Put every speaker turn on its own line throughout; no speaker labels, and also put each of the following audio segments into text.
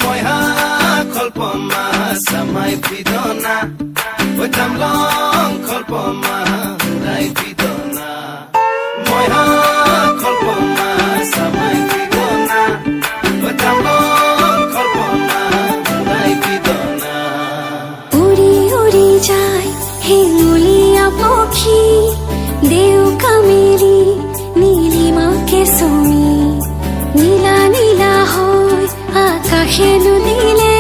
Moi ha kolpoma samai pidona Oi tam long kolpoma dai pidona Moi ha kolpoma samai pidona Oi tam long kolpoma dai pidona
Uri uri jai hinguliya pokhi deu kameri Nilima কে সমি নীলা নীলা হয় আকাশে নুদিলে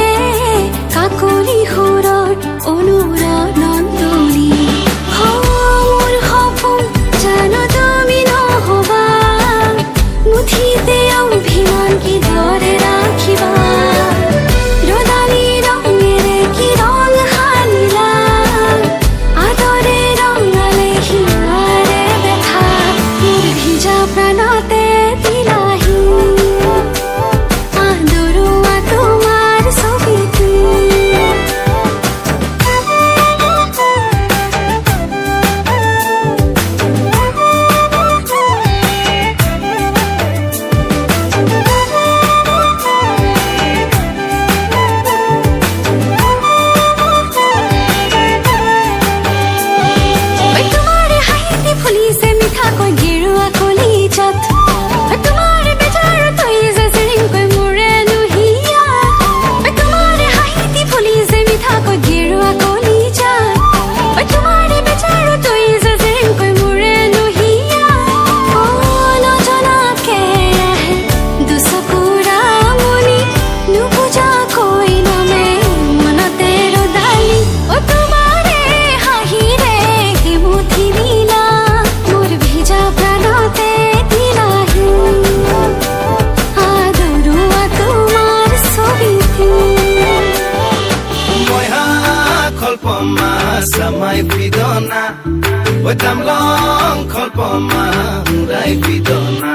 কাকলি সুৰৰ অনুৰাগ নন্দনী মোৰ সপোন জানো তুমি নহবা মুঠিতে অভিমান কিদৰে ৰাখিবা ৰদালি ৰঙেৰে কি ৰং সানিলা আদৰে ৰঙালে হিমাৰে দেখা মোৰ ভিজা প্ৰাণতে দিলাহি আদৰুৱা তোমাৰ ছবিটো তোমাৰ হাঁহিতে ফুলিছে মিঠাকৈ গেৰুৱা কলিজাত তোমাৰ বেজাৰ তই যে চিৰিংকৈ মোৰে নুহিয়া তোমাৰ হাঁহিতে ফুলিছে মিঠাকৈ গেৰুৱা কলিজাত তোমাৰ বেজাৰ তই যে চিৰিংকৈ মোৰে নুহিয়া নজনাকে আহে দুচকুৰা মনি নুবুজাকৈ নমে মনতে ৰদালি তোমাৰে হাঁহিৰে মুঠি দিলা মোৰ ভিজা প্ৰাণতে দিলাহি আদৰুৱা তোমাৰ ছবিটো
Moi ha kolpoma samai pidona Oi tam long kolpoma dai pidona